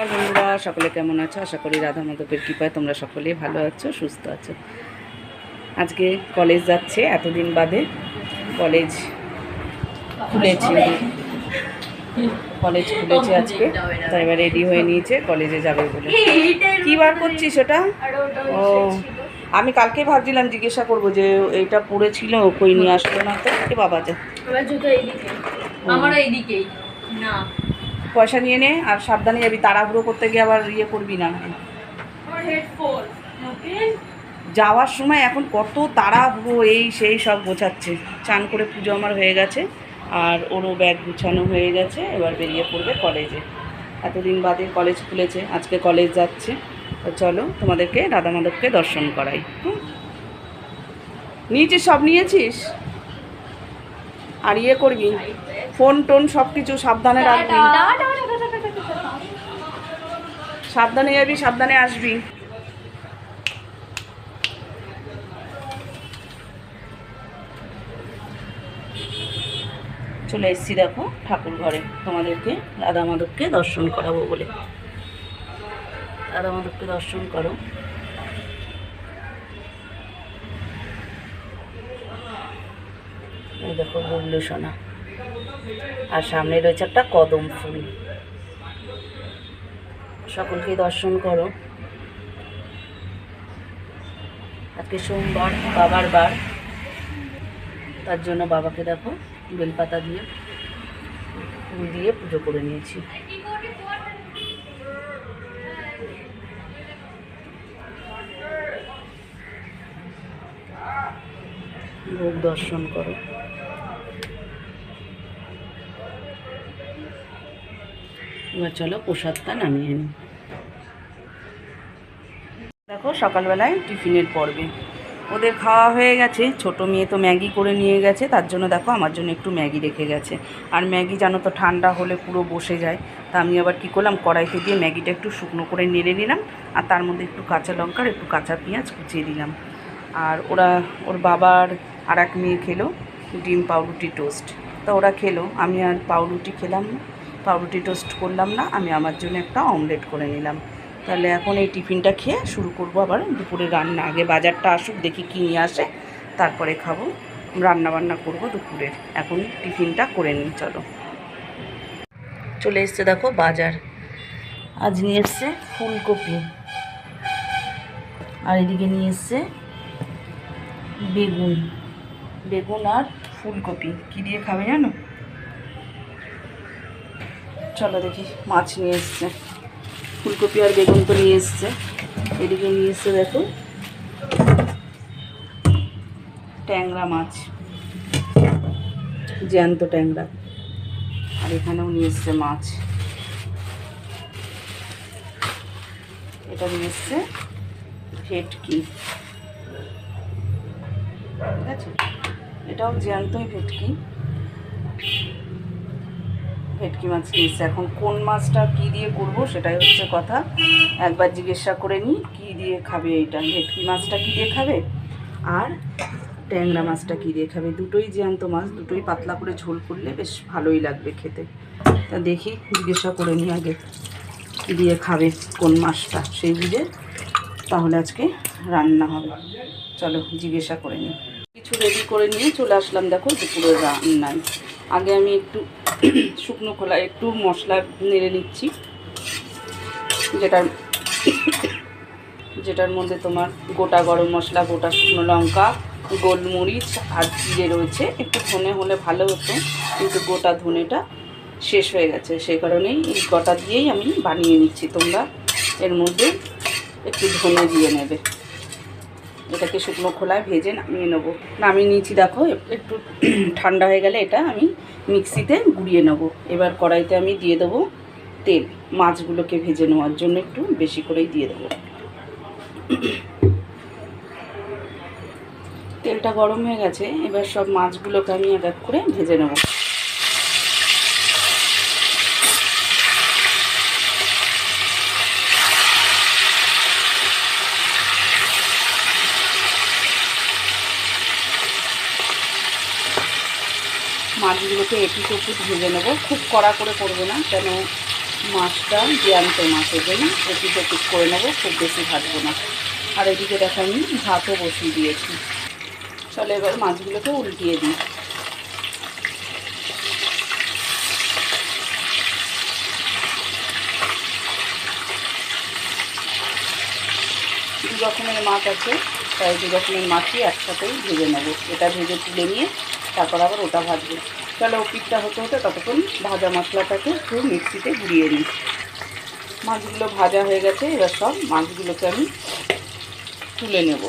বন্ধুরা সকলে কেমন আছো? আশা করি রাধা মাধবের কৃপায় তোমরা সকলেই ভালো আছো, সুস্থ আছো। আজকে কলেজ যাচ্ছে, এতদিন বাদে কলেজ খুলেছে। আজকে, তাই এবার রেডি হয়ে নিয়েছে, কলেজে যাবে বলে। কী বার করছিস ওটা? ও, আমি কালকে ভাবছিলাম জিজ্ঞাসা করবো যে এইটা পড়েছিল, কই নিয়ে আসলো না তো। এ বাবা যা, না পয়সা নিয়ে নে আর সাবধানে যাবি, তাড়াহুড়ো করতে গিয়ে আবার করবি না। যাওয়ার সময় এখন কত তাড়াহুড়ো, এই সেই সব গোছাচ্ছে। চান করে পুজো আমার হয়ে গেছে, আর ওরও ব্যাগ গুছানো হয়ে গেছে, এবার বেরিয়ে পড়বে কলেজে। এতদিন বাদে কলেজ খুলেছে, আজকে কলেজ যাচ্ছে। তো চলো তোমাদেরকে রাধা মাধবকে দর্শন করাই। নিয়েছিস, সব নিয়েছিস? আর করবি, ফোন টোন সব কিছু সাবধানে রাখবি, সাবধানে যাবি, সাবধানে আসবি। চলে এসেছি দেখো ঠাকুর ঘরে, তোমাদেরকে রাধা মাধবকে দর্শন করাবো বলে। রাধা মাধবকে দর্শন করো। এই দেখো বললো সোনা, আর সামনে রয়েছে একটা কদম ফুল। সকলকে দর্শন করো। আজকে সোমবার, বাবার বার, তার জন্য বাবাকে দেখো বেলপাতা দিয়ে ফুল দিয়ে পুজো করে নিয়েছি। ভোগ দর্শন করো। এবার চলো প্রসাদটা নামিয়ে নিই। দেখো সকালবেলায় টিফিনের পর্বে ওদের খাওয়া হয়ে গেছে। ছোটো মেয়ে তো ম্যাগি করে নিয়ে গেছে, তার জন্য দেখো আমার জন্য একটু ম্যাগি রেখে গেছে। আর ম্যাগি জানো তো ঠান্ডা হলে পুরো বসে যায়, তা আমি আবার কী করলাম, কড়াইতে দিয়ে ম্যাগিটা একটু শুকনো করে নেড়ে নিলাম, আর তার মধ্যে একটু কাঁচা লঙ্কার একটু কাঁচা পেঁয়াজ কুচিয়ে দিলাম। আর ওর বাবার আর এক মেয়ে খেলো ডিম পাউরুটি টোস্ট, তা ওরা খেলো, আমি আর পাউরুটি খেলাম না, পাউরুটি টোস্ট করলাম না, আমি আমার জন্য একটা অমলেট করে নিলাম। তাহলে এখন এই টিফিনটা খেয়ে শুরু করব আবার দুপুরে রান্না। আগে বাজারটা আসুক, দেখি কী নিয়ে আসে, তারপরে খাবো, রান্না বান্না করব দুপুরের। এখন টিফিনটা করে নিই। চলো, চলে এসছে দেখো বাজার। আজ নিয়ে এসছে ফুলকপি, আর এদিকে নিয়ে এসছে বেগুন আর ফুলকপি। কী দিয়ে খাবে জানো? চলো দেখি। মাছ নিয়ে এসছে, ফুলকপি আর বেগুন তো নিয়ে এসছে। এদিকে নিয়ে এসছে দেখো ট্যাংরা মাছ, জ্যান্ত ট্যাংরা। আর এখানেও নিয়ে এসছে মাছ। এটা নিয়ে এসছে ভেটকি, ঠিক আছে, এটাও জ্যান্তই ভেটকি মাছ নিয়ে এসছে। এখন কোন মাছটা কী দিয়ে করবো সেটাই হচ্ছে কথা, একবার জিজ্ঞাসা করে নিই কী দিয়ে খাবে। এইটা ভেটকি মাছটা কী দিয়ে খাবে, আর ট্যাংরা মাছটা কী দিয়ে খাবে। দুটোই জ্যান্ত মাছ, দুটোই পাতলা করে ঝোল করলে বেশ ভালোই লাগবে খেতে। তা দেখি, জিজ্ঞাসা করে নিই আগে কী দিয়ে খাবে, কোন মাছটা, সেই বুঝে তাহলে আজকে রান্না হবে। চলো জিজ্ঞাসা করে নিই। কিছু রেডি করে নিয়ে চলে আসলাম দেখো দুপুরের রান্নায়। আগে আমি একটু শুকনো খোলায় একটু মশলা নেড়ে নিচ্ছি, যেটার মধ্যে তোমার গোটা গরম মশলা, গোটা শুকনো লঙ্কা, গোলমরিচ আর জিরে রয়েছে। একটু ধনে হলে ভালো হতো, কিন্তু গোটা ধনেটা শেষ হয়ে গেছে, সেই কারণেই এই গোটা দিয়েই আমি বানিয়ে নিচ্ছি। তোমরা এর মধ্যে একটু ধনে দিয়ে নেবে। এটাকে শুকনো খোলায় ভেজে নামিয়ে নেবো। নামিয়ে নিয়েছি দেখো। একটু ঠান্ডা হয়ে গেলে এটা আমি মিক্সিতে গুঁড়িয়ে নেবো। এবার কড়াইতে আমি দিয়ে দেবো তেল, মাছগুলোকে ভেজে নেওয়ার জন্য একটু বেশি করেই দিয়ে দেবো। তেলটা গরম হয়ে গেছে, এবার সব মাছগুলোকে আমি এক এক করে ভেজে নেব। মাছগুলোকে এপিট ওপিট ভেজে নেবো, খুব কড়া করে করবো না, কেন মাছটা জ্যান্ত মাছের জন্য এপিট ওপিট করে নেবো, খুব বেশি ভাজবো না। আর এদিকে দেখো আমি ভাতও বসিয়ে দিয়েছি। চলো এবার মাছগুলোকে উল্টিয়ে দিই। দু রকমের মাছ আছে, তাই দু রকমের মাছই একসাথেই ভেজে নেবো। এটা ভেজে তুলে নিয়ে তারপর আবার ওটা ভাজবো। তাহলে ওপিটটা হতে হতে ততক্ষণ ভাজা মশলাটাকে একটু মিক্সিতে গুঁড়িয়ে নিই। মাছগুলো ভাজা হয়ে গেছে, এবার সব মাছগুলোকে আমি তুলে নেব।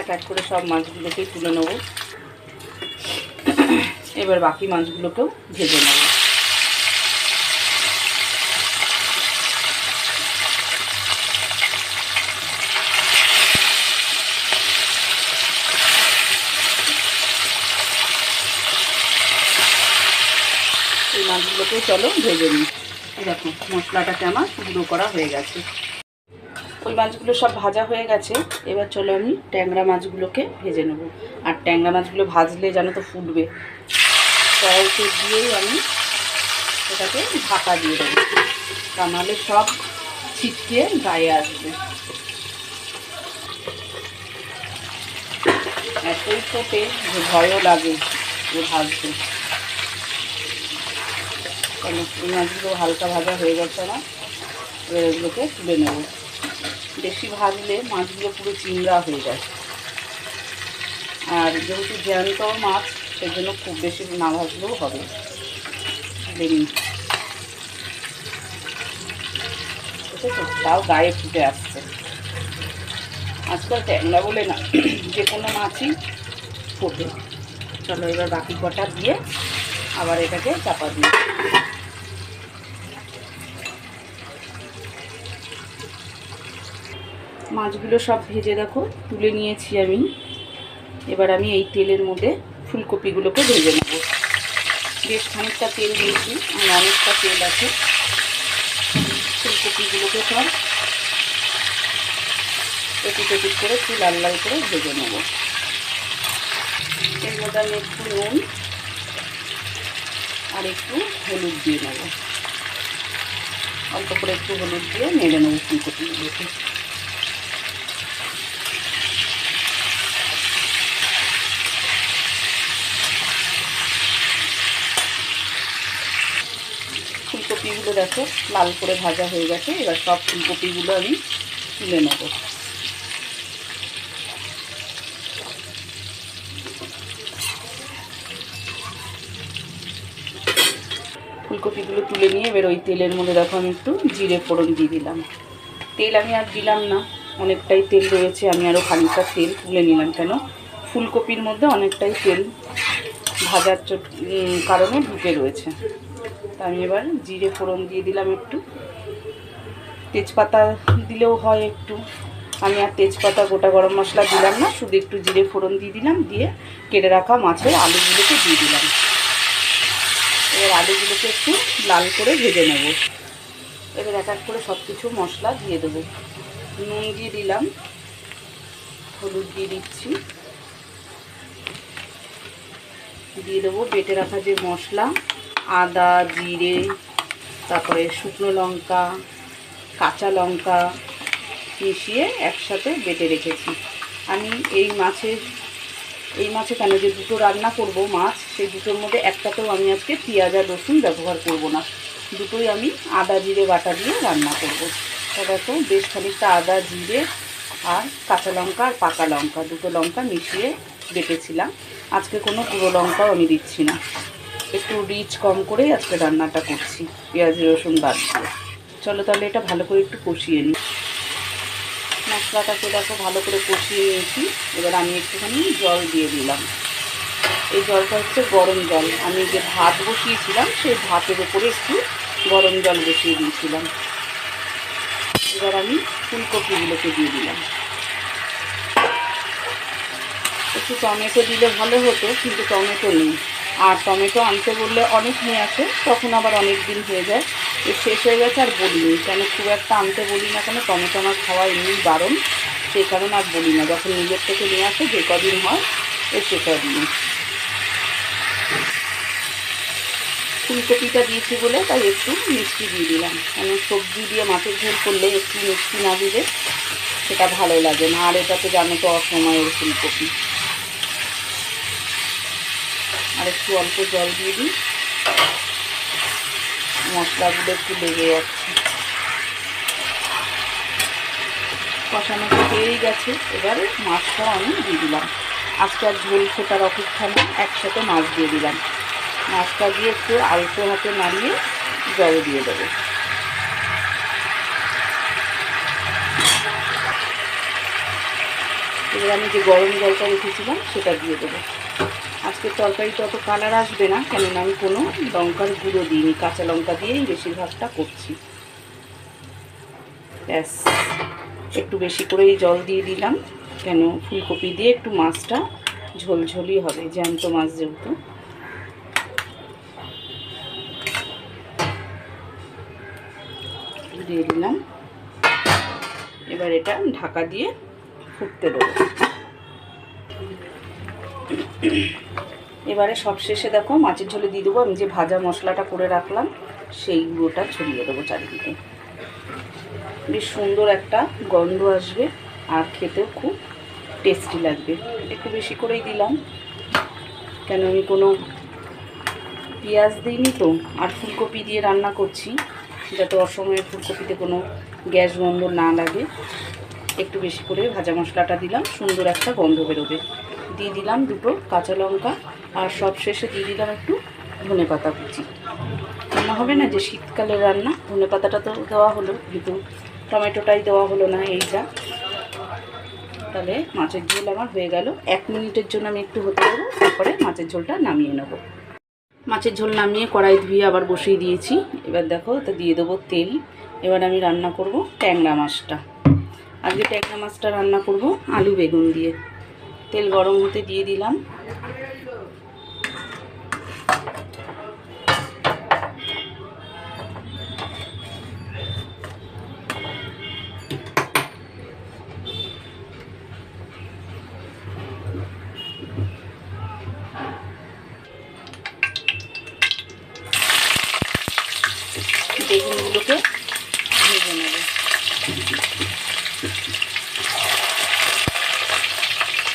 এক এক করে সব মাছগুলোকেই তুলে নেব। এবার বাকি মাছগুলোকেও ভেজে নেব। এই মাছগুলোকেও চলো ভেজে নিই। দেখো মশলাটাকে আমার গুঁড়ো করা হয়ে গেছে। ওই মাছগুলো সব ভাজা হয়ে গেছে। এবার চলো আমি ট্যাংরা মাছগুলোকে ভেজে নেব। আর ট্যাংরা মাছগুলো ভাজলে জানো তো ফুটবে, কড়াইতে দিয়েই আমি এটাকে ঢাকা দিয়ে দেবো, তা নাহলে সব ছিটকে গায়ে আসবে। এতই ফোটে যে ভয়ও লাগে ও ভাজতে। কারণ এই মাছগুলো হালকা ভাজা হয়ে গেছে আমার, এবার এগুলোকে তুলে নেব। বেশি ভাজলে মাছগুলো পুরো চিংড়া হয়ে যায়, আর যেহেতু জ্যান্ত মাছ সেজন্য খুব বেশি না ভাজলেও হবে। তাও গায়ে ফুটে আসছে। আজকাল ট্যাংরা বলে না, যে কোনো মাছই ফোটে। চলো এবার বাকি কটা দিয়ে আবার এটাকে চাপা দিই। মাছগুলো সব ভেজে দেখো তুলে নিয়েছি আমি। এবার আমি এই তেলের মধ্যে ফুলকপিগুলোকে ভেজে নেব। বেশ খানিকটা তেল দিয়েছি, আর অনেকটা তেল আছে। ফুলকপিগুলোকে সব এপিট এপিট করে একটু লাল লাল করে ভেজে নেব। এর মধ্যে আমি একটু নুন আর একটু হলুদ দিয়ে নেব। অল্প করে একটু হলুদ দিয়ে নেড়ে নেব ফুলকপিগুলোকে। ফুলকপিগুলো দেখো লাল করে ভাজা হয়ে গেছে। এবার সব ফুলকপিগুলো আমি তুলে নেব। ফুলকপিগুলো তুলে নিয়ে এবার ওই তেলের মধ্যে দেখো আমি একটু জিরে ফোড়ন দিয়ে দিলাম। তেল আমি আর দিলাম না, অনেকটাই তেল রয়েছে, আমি আরও খানিকটা তেল তুলে নিলাম। কেন ফুলকপির মধ্যে অনেকটাই তেল ভাজার কারণে ঢুকে রয়েছে। তা আমি এবার জিরে ফোড়ন দিয়ে দিলাম একটু, তেজপাতা দিলেও হয় একটু। আমি আর তেজপাতা গোটা গরম মশলা দিলাম না, শুধু একটু জিরে ফোড়ন দিয়ে দিলাম। দিয়ে কেটে রাখা মাছের আলুগুলোকে দিয়ে দিলাম। এবার আলুগুলোকে একটু লাল করে ভেজে নেব। এবার এক এক করে সব কিছু মশলা দিয়ে দেবো। নুন দিয়ে দিলাম, হলুদ দিয়ে দিচ্ছি, দিয়ে দেবো বেটে রাখা যে মশলা, আদা জিরে, তারপরে শুকনো লঙ্কা কাঁচা লঙ্কা মিশিয়ে একসাথে বেটে রেখেছি। আমি এই মাছে কেন যে দুটো রান্না করব মাছ, সেই দুটোর মধ্যে একটাতেও আমি আজকে পেঁয়াজ আর রসুন ব্যবহার করব না, দুটোই আমি আদা জিরে বাটা দিয়ে রান্না করব। তা দেখো বেশ খানিকটা আদা জিরে আর কাঁচা লঙ্কা আর পাকা লঙ্কা দুটো লঙ্কা মিশিয়ে বেটেছিলাম। আজকে কোনো গুঁড়ো লঙ্কাও আমি দিচ্ছি না, একটু রিচ কম করেই আজকে রান্নাটা করছি পেঁয়াজ রসুন বাদ দিয়ে। চলো তাহলে এটা ভালো করে একটু কষিয়ে নিই। মশলাটাকে দেখো ভালো করে কষিয়ে নিয়েছি। এবার আমি একটুখানি জল দিয়ে দিলাম। এই জলটা হচ্ছে গরম জল, আমি যে ভাত বসিয়েছিলাম সেই ভাতের উপরে একটু গরম জল বসিয়ে দিয়েছিলাম। এবার আমি ফুলকপিগুলোকে দিয়ে দিলাম। একটু টমেটো দিলে ভালো হতো, কিন্তু টমেটো নেই, আর টমেটো আনতে বললে অনেক নিয়ে আসে, তখন আবার অনেক দিন হয়ে যায়, শেষ হয়ে গেছে আর বলিনি, কেন খুব একটা আনতে বলি না, কেন টমেটো আমার খাওয়া এমনি বারণ, সেই কারণে আর বলি না, যখন নিজের থেকে নিয়ে আসে যে কদিন হয় সে কদিন। ফুলকপিটা দিয়েছি বলে তাই একটু মিষ্টি দিয়ে দিলাম, কেন সবজি দিয়ে মাছের ঝোল করলে একটু মিষ্টি না দিলে সেটা ভালো লাগে না, আর এটা তো জানো তো অসময়ের ফুলকপি। আর একটু অল্প জল দিয়ে দিই, মশলাগুলো একটু লেগে যাচ্ছে। কষানো তো হয়েই গেছে, এবারে মাছটা আমি দিয়ে দিলাম। আজকে আর ঝোল ফোটার অপেক্ষা না, একসাথে মাছ দিয়ে দিলাম। মাছটা দিয়ে একটু আলতো হাতে নাড়িয়ে জল দিয়ে দেবো। এবার আমি যে গরম জলটা রেখেছিলাম সেটা দিয়ে দেবো। আজকের তরকারিটা অত কালার আসবে না, কেননা আমি কোনো লঙ্কার গুঁড়ো দিইনি, কাঁচা লঙ্কা দিয়েই বেশিরভাগটা করছি। ব্যাস, একটু বেশি করেই জল দিয়ে দিলাম, কেন ফুলকপি দিয়ে একটু মাছটা ঝোলঝোলই হবে, জ্যান্ত মাছ যেহেতু। দিয়ে দিলাম, এবার এটা ঢাকা দিয়ে ফুটতে দেবো। এবারে সবশেষে দেখো মাছের ঝোলে দিয়ে দেবো আমি যে ভাজা মশলাটা করে রাখলাম, সেই গুঁড়োটা ছড়িয়ে দেবো চারিদিকে। বেশ সুন্দর একটা গন্ধ আসবে আর খেতেও খুব টেস্টি লাগবে। একটু বেশি করেই দিলাম, কেন আমি কোনো পেঁয়াজ দিইনি তো, আর ফুলকপি দিয়ে রান্না করছি, যাতে অসময়ে ফুলকপিতে কোনো গ্যাস গন্ধ না লাগে। একটু বেশি করে ভাজা মশলাটা দিলাম, সুন্দর একটা গন্ধ বেরোবে। দিয়ে দিলাম দুটো কাঁচা লঙ্কা, আর সব শেষে দিয়ে দিলাম একটু ধনেপাতা কুচি। রান্না হবে না যে শীতকালের রান্না, ধনেপাতাটা তো দেওয়া হলো, কিন্তু টমেটোটাই দেওয়া হলো না, এইটা। তাহলে মাছের ঝোল আমার হয়ে গেল। 1 মিনিটের জন্য আমি একটু হতে দেবো, তারপরে মাছের ঝোলটা নামিয়ে নেব। মাছের ঝোল নামিয়ে কড়াই ধুয়ে আবার বসিয়ে দিয়েছি। এবার দেখো তো দিয়ে দেবো তেল। এবার আমি রান্না করব ট্যাংরা মাছটা। আজকে ট্যাংরা মাছটা রান্না করব আলু বেগুন দিয়ে। তেল গরম হতে দিয়ে দিলাম। বেগুনগুলোকে ভেজে নেব।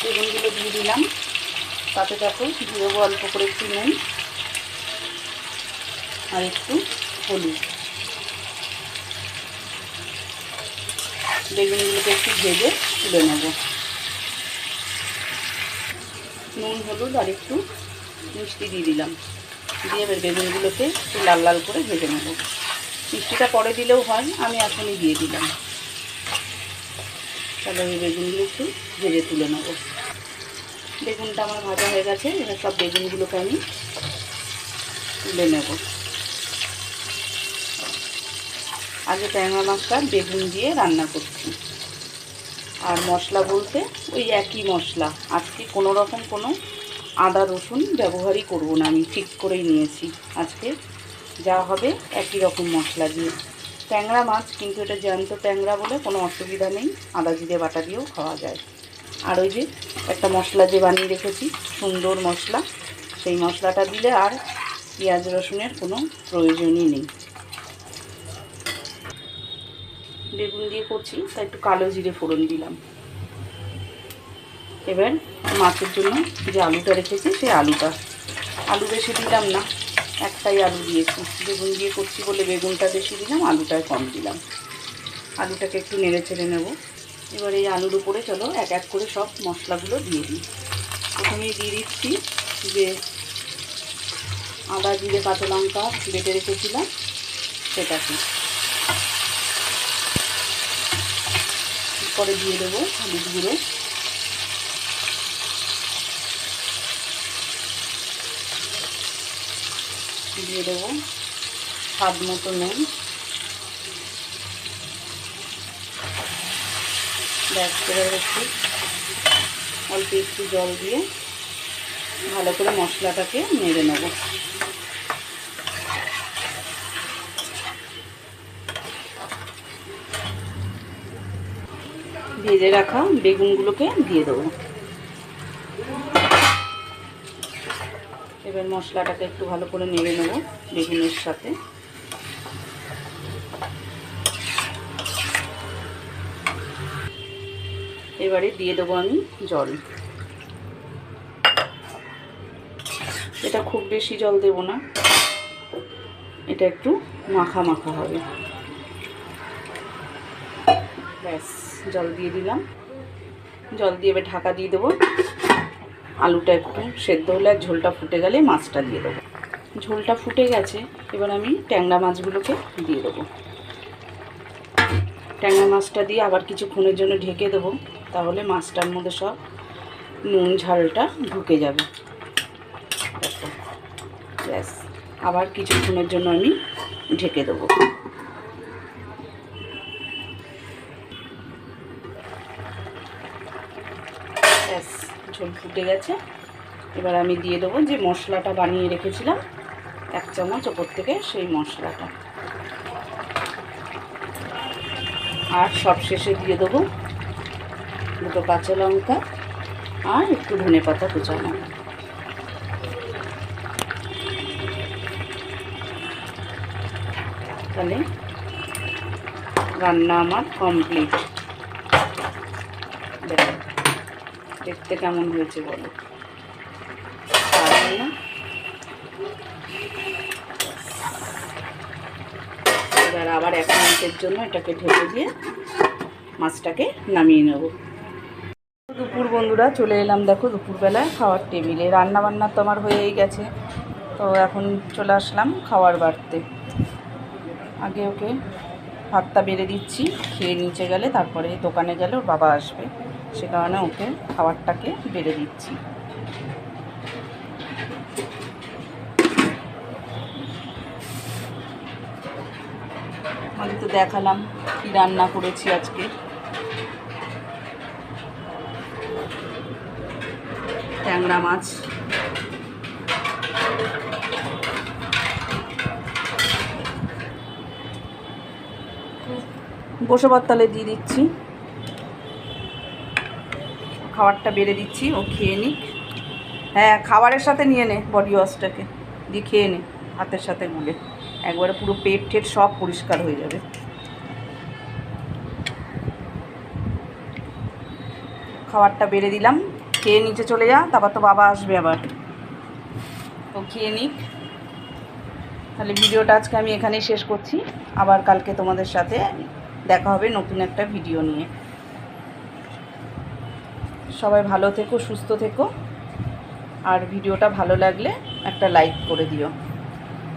বেগুনগুলো দিয়ে দিলাম, তাতে দেখো দিয়ে দেবো অল্প করে একটু নুন আর একটু হলুদ। বেগুনগুলোকে একটু ভেজে তুলে নেব। নুন হলুদ আর একটু মিষ্টি দিয়ে দিলাম, দিয়ে এবার বেগুনগুলোকে একটু লাল লাল করে ভেজে নেব। মিষ্টিটা পরে দিলেও হয়, আমি এখনই দিয়ে দিলাম। তাহলে আমি বেগুনগুলো একটু ভেজে তুলে নেব। বেগুনটা আমার ভাজা হয়ে গেছে, এবার সব বেগুনগুলোকে আমি তুলে নেব। আগে ট্যাংরা মাছটা বেগুন দিয়ে রান্না করছি, আর মশলা বলতে ওই একই মশলা। আজকে কোনো রকম কোনো আদা রসুন ব্যবহারই করব না, আমি ঠিক করেই নিয়েছি। আজকে যা হবে একই রকম মশলা দিয়ে। ট্যাংরা মাছ, কিন্তু এটা জ্যান্ত ট্যাংরা বলে কোনো অসুবিধা নেই, আদা জিরে বাটা দিয়েও খাওয়া যায়। আর ওই যে একটা মশলা যে বানিয়ে রেখেছি, সুন্দর মশলা, সেই মশলাটা দিলে আর পেঁয়াজ রসুনের কোনো প্রয়োজনই নেই। বেগুন দিয়ে করছি তাই একটু কালো জিরে ফোড়ন দিলাম। এবার মাছের জন্য যে আলুটা রেখেছি সেই আলু বেশি দিলাম না, একটাই আলু দিয়েছি। বেগুন দিয়ে করছি বলে বেগুনটা বেশি দিলাম, আলুটায় কম দিলাম। আলুটাকে একটু নেড়ে চেড়ে নেব। এবার এই আলুর উপরে চলো এক এক করে সব মশলাগুলো দিয়ে দিই। প্রথমেই দিয়ে দিচ্ছি যে আদা জিরে কাঁচা লঙ্কা বেটে রেখেছিলাম সেটাকে। পরে দিয়ে দেবো হলুদ গুঁড়ো, দিয়ে দেবো স্বাদ মতো নুন, ব্যাস করে একটু অল্প একটু জল দিয়ে ভালো করে মশলাটাকে নেড়ে নেব। ভেজে রাখা বেগুনগুলোকে দিয়ে দেবো। এবার মশলাটাকে একটু ভালো করে নেড়ে নেব বেগুনের সাথে। এবারে দিয়ে দেবো আমি জল। এটা খুব বেশি জল দেব না, এটা একটু মাখা মাখা হবে। ব্যাস, জল দিয়ে দিলাম। জল দিয়ে এবার ঢাকা দিয়ে দেবো। আলুটা একটু সেদ্ধ হলে আর ঝোলটা ফুটে গেলে মাছটা দিয়ে দেবো। ঝোলটা ফুটে গেছে, এবার আমি ট্যাংরা মাছগুলোকে দিয়ে দেবো। ট্যাংরা মাছটা দিয়ে আবার কিছুক্ষণের জন্য ঢেকে দেবো, তাহলে মাছটার মধ্যে সব নুন ঝালটা ঢুকে যাবে। দেখো, ব্যাস, আবার কিছুক্ষণের জন্য আমি ঢেকে দেবো। ব্যাস, ঝোল ফুটে গেছে। এবার আমি দিয়ে দেবো যে মশলাটা বানিয়ে রেখেছিলাম 1 চামচ ওপর থেকে, সেই মশলাটা। আর সব শেষে দিয়ে দেবো 2 কাঁচা লঙ্কা আর একটু ধনেপাতা কুচানো। তাহলে রান্না আমার কমপ্লিট। দেখো দেখতে কেমন হয়েছে বলো, না? এবার আবার 1 মিনিটের জন্য এটাকে ঢেকে দিয়ে মাছটাকে নামিয়ে নেব। দুপুর বন্ধুরা চলে এলাম, দেখো দুপুরবেলায় খাওয়ার টেবিলে। রান্না বান্না তো আমার হয়েই গেছে, তো এখন চলে আসলাম খাবার বাড়তে। আগে ওকে ভাতটা বেড়ে দিচ্ছি, খেয়ে নিচে গেলে তারপরে দোকানে গেলে ওর বাবা আসবে, সে কারণে ওকে খাবারটাকে বেড়ে দিচ্ছি। আমি তো দেখালাম কি রান্না করেছি আজকে। ট্যাংরা মাছ, বসে পাতালে দিয়ে দিচ্ছি, খাবারটা বেড়ে দিচ্ছি, ও খেয়ে নিক। হ্যাঁ, খাবারের সাথে নিয়ে নে বডি ওয়াশটাকে, দিয়ে খেয়ে নে হাতের সাথে গুলে, একবারে পুরো পেট ঠেট সব পরিষ্কার হয়ে যাবে। খাবারটা বেড়ে দিলাম, খেয়ে নিচে চলে যা, তারপর তো বাবা আসবে আবার, তো খেয়ে নিক। তাহলে ভিডিওটা আজকে আমি এখানেই শেষ করছি, আবার কালকে তোমাদের সাথে দেখা হবে নতুন একটা ভিডিও নিয়ে। সবাই ভালো থেকো, সুস্থ থেকো, আর ভিডিওটা ভালো লাগলে একটা লাইক করে দিও।